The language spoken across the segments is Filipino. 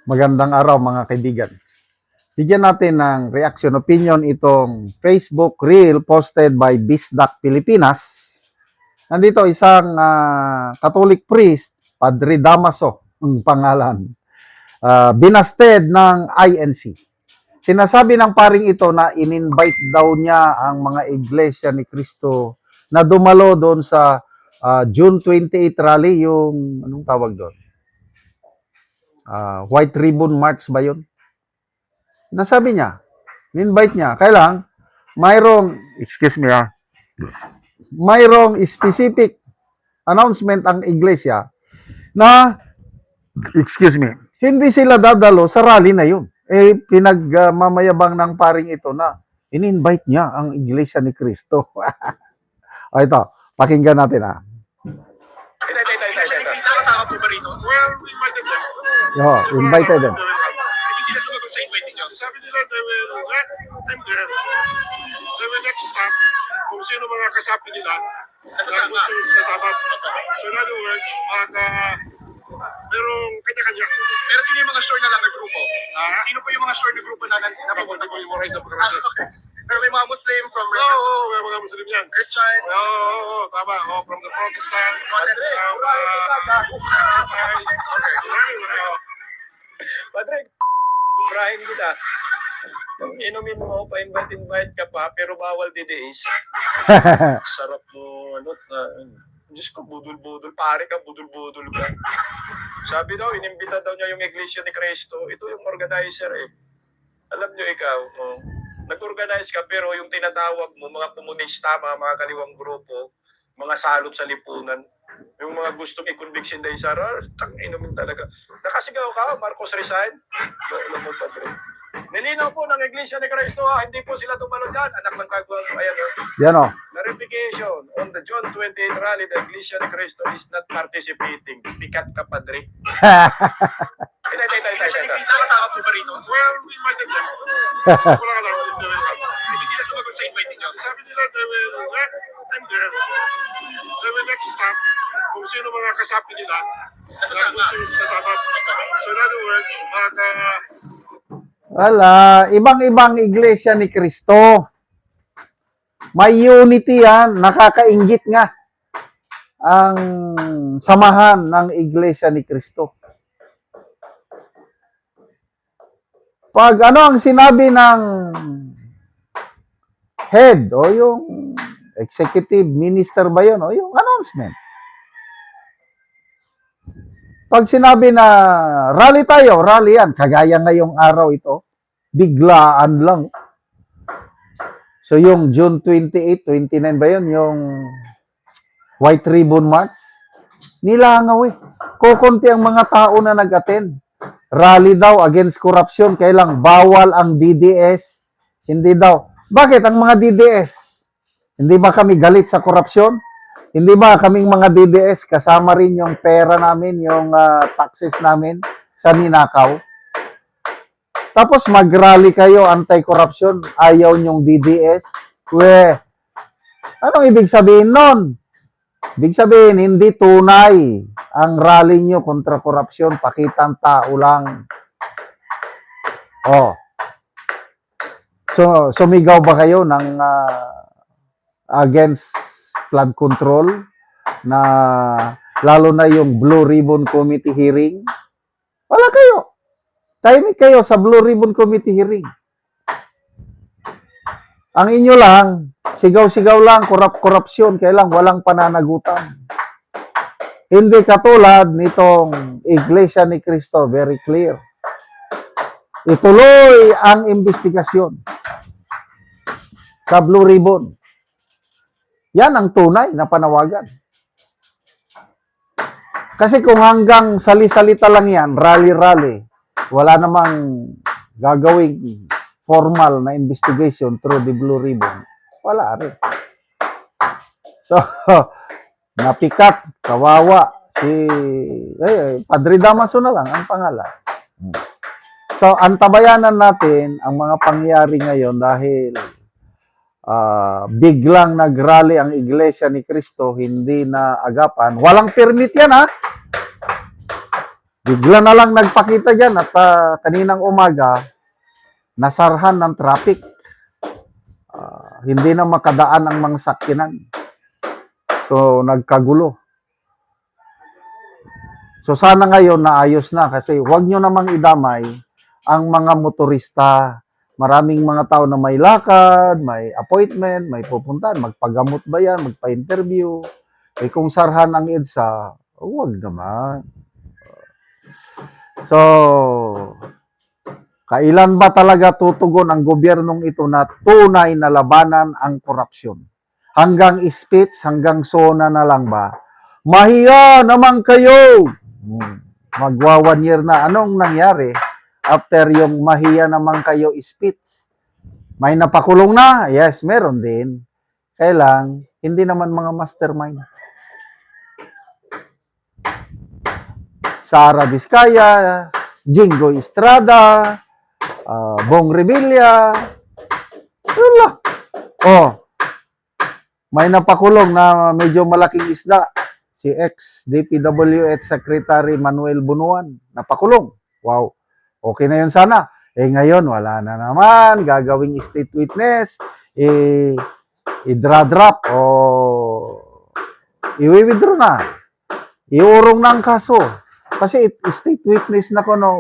Magandang araw mga kaibigan. Bigyan natin ng reaction opinion itong Facebook reel posted by Bisdak Pilipinas. Nandito isang Catholic priest, Padre Damaso ang pangalan. Binasted ng INC. Sinasabi ng paring ito na in-invite daw niya ang mga iglesia ni Cristo na dumalo doon sa June 28 rally, yung anong tawag doon? White Ribbon March ba yun? Nasabi niya, in-invite niya. Kailang, mayroong specific announcement ang iglesia na, hindi sila dadalo sa rally na yun. Pinagmamayabang ng paring ito na in-invite niya ang iglesia ni Cristo. O ito, pakinggan natin Kasama po ba rito? Well, we invited them. Invited them. Hindi sila sumagot sa invite ninyo. Sabi nila, they will let them there. They will next stop kung sino mga kasapi nila. Kasama. So in other words, merong kanya-kanya. Pero sino yung mga sure na lang na grupo? Sino po yung mga sure na grupo na napapunta ko yung Rise of Progressive? Pero may mga Muslim from... Oo, may mga Muslim yan. Christian? Oo, tama. From the Protestant. Patrick, Ibrahim kita. Nung inumin mo, pa-invite ka pa, pero bawal DDS. Sarap mo, Diyos ko, budol-budol. Pare ka, budol-budol ka. Sabi daw, inimbita daw niya yung Iglesia ni Cristo. Ito yung organizer eh. Alam niyo ikaw, nag-organize ka, pero yung tinatawag mo, mga komunista, mga kaliwang grupo, mga salot sa lipunan, yung mga gustong i-convict si Inday Sara, inumin talaga. Nakasigaw ka, Marcos resign. Alam mo pa, bro. Nilinaw po ng Iglesia ni Cristo, hindi po sila tumalo dyan. Anak ng kagawang, ayan o. Yan o. Clarification, on the John 28 rally, the Iglesia ni Cristo is not participating. Pikat ka, padre. Kasama po ba rito? Well, we invited them. Wala ka lang. Hindi sila sumagot sa invite ninyo. Sabi nila, they will let them there. They will next stop kung sino mga kasapi nila. Kasama. So in other words, Wala, ibang-ibang iglesia ni Cristo. May unity yan, nakakainggit nga ang samahan ng iglesia ni Cristo. Pag ano ang sinabi ng head o yung executive minister ba yun o yung announcement. Pag sinabi na rally tayo, rally yan. Kagaya ngayong araw ito, biglaan lang. So yung June 28, 29 ba yun? Yung White Ribbon March? Nilangaw eh. Kukunti ang mga tao na nag-attend. Rally daw against corruption. Kailang bawal ang DDS. Hindi daw. Bakit ang mga DDS? Hindi ba kami galit sa korupsyon? Hindi ba kaming mga DDS kasama rin yung pera namin, yung taxes namin sa ninakaw? Tapos mag-rally kayo anti-corruption, ayaw nyong DDS? Anong ibig sabihin nun? Ibig sabihin, hindi tunay ang rally nyo kontra korupsyon, pakitang tao lang. So, sumigaw ba kayo ng against flood control na lalo na yung Blue Ribbon Committee hearing? Wala kayo. Tahimik kayo sa Blue Ribbon Committee hearing. Ang inyo lang, sigaw-sigaw lang, korupsyon, kailang walang pananagutan. Hindi katulad nitong Iglesia ni Cristo, very clear. Ituloy ang investigasyon sa Blue Ribbon. Yan ang tunay na panawagan. Kasi kung hanggang sali-salita lang yan, rally-rally, wala namang gagawing formal na investigation through the Blue Ribbon. Wala rin. So, napikat, kawawa, Padre Damaso na lang ang pangalan. So, antabayanan natin ang mga pangyayari ngayon dahil biglang nagrally ang Iglesia ni Cristo, hindi na agapan. Walang permit yan, ha? Bigla na lang nagpakita dyan at kaninang umaga, nasarhan ng traffic. Hindi na makadaan ang mga sakyanan. So, nagkagulo. So, sana ngayon naayos na kasi huwag nyo namang idamay ang mga motorista. Maraming mga tao na may lakad, may appointment, may pupuntahan, magpagamot ba yan, magpa-interview. Eh kung sarhan ang EDSA, huwag naman. So, kailan ba talaga tutugon ang gobyernong ito na tunay na labanan ang korupsyon? Hanggang speech, hanggang sona na lang ba? Mahiya naman kayo! Magwa 1 year na. Anong nangyari after yung mahiya naman kayo speech? May napakulong na? Yes, meron din. Kailang, hindi naman mga mastermind. Sara Vizcaya, Jingo Estrada, Bong Revilla. Yun lang. Oh, may napakulong na medyo malaking isda. Si ex-DPWH Secretary Manuel Bunuan. Napakulong. Wow. Okay na yun sana. Eh ngayon, wala na naman. Gagawing state witness. I-drop o i-withdraw na. Iurong na ang kaso. Kasi state witness na ko, no?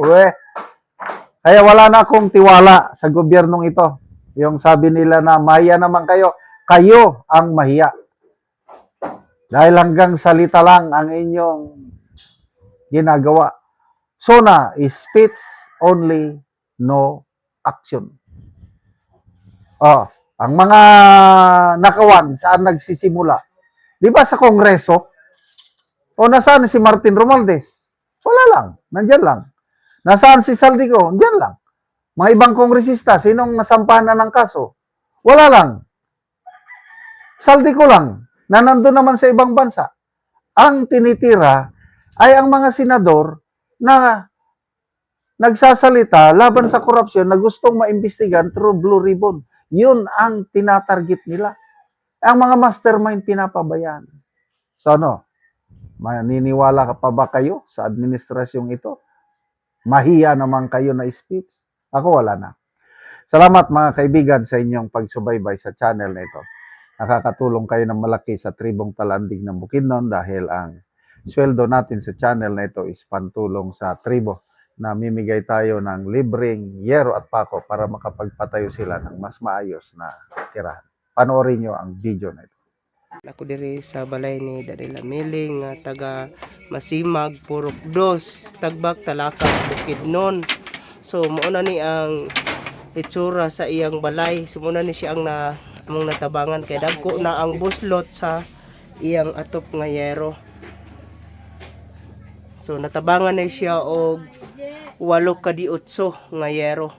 Kaya wala na akong tiwala sa gobyernong ito. Yung sabi nila na mahiya naman kayo. Kayo ang mahiya. Dahil hanggang salita lang ang inyong ginagawa. SONA is speech only, no action. Ang mga nakawan, saan nagsisimula? Di ba sa Kongreso? O nasaan si Martin Romualdez? Wala lang, nandyan lang. Nasaan si Saldico? Nandyan lang. Mga ibang kongresista, sinong nasampahan na ng kaso? Wala lang. Saldico lang, na nandun naman sa ibang bansa. Ang tinitira ay ang mga senador na nagsasalita laban sa korupsyon na gustong maimbestigan through Blue Ribbon. Yun ang tinatarget nila. Ang mga mastermind pinapabayaan. So ano, maniniwala ka pa ba kayo sa administrasyong ito? Mahiya naman kayo na speech? Ako wala na. Salamat mga kaibigan sa inyong pagsubaybay sa channel na ito. Nakakatulong kayo ng malaki sa tribong Talandig ng Bukidnon dahil ang sweldo natin sa channel na ito is pantulong sa tribo na mimigay tayo ng libreng yero at pako para makapagpatayo sila ng mas maayos na tirahan. Panoorin nyo ang video na ito. Ako diri sa balay ni Dadila Miling nga taga Masimag, Purok Dos, Tagbak, Talakak, Bukidnon. So mao na ni ang itsura sa iyang balay. So mao na ni siya ang among natabangan kay dagko na ang buslot sa iyang atop nga yero. So natabangan na siya og 8 ka di 8 nga yero.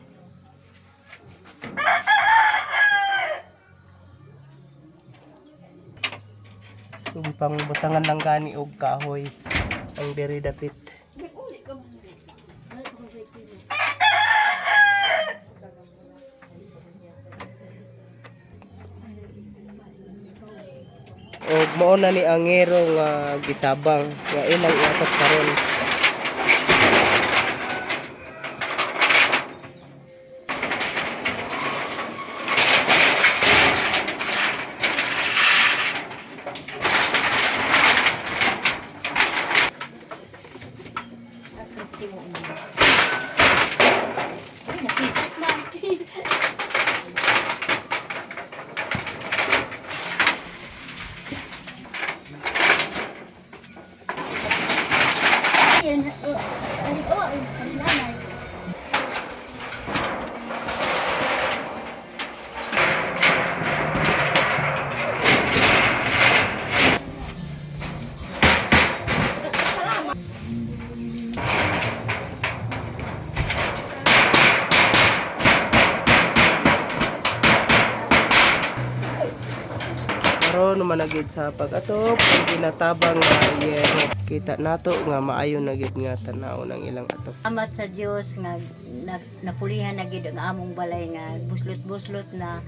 So pang butangan lang gani og kahoy ang diri dapit. Og mao na ni ang ngero nga gitabang nga ilang iatot karon. Karon naman na gid sa pag-atop ang ginatabang nga yero. Kita nato nga maayo na gid nga tan-aw ng ilang atop. Salamat sa Dios nga napulihan na gid ang among balay nga buslot-buslot na.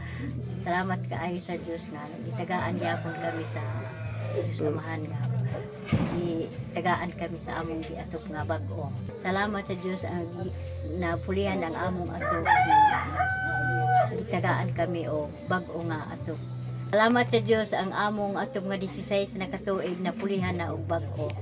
Salamat kaayo sa Dios nga gitagaan gyapon kami sa Dios amahan nga tagaan kami sa among giatok nga bag-o. Salamat sa Dios ang napulihan ang among atok tagaan kami o bag-o nga atok. Salamat sa Dios ang among atok nga 16 na katuig napulihan na og bag-o.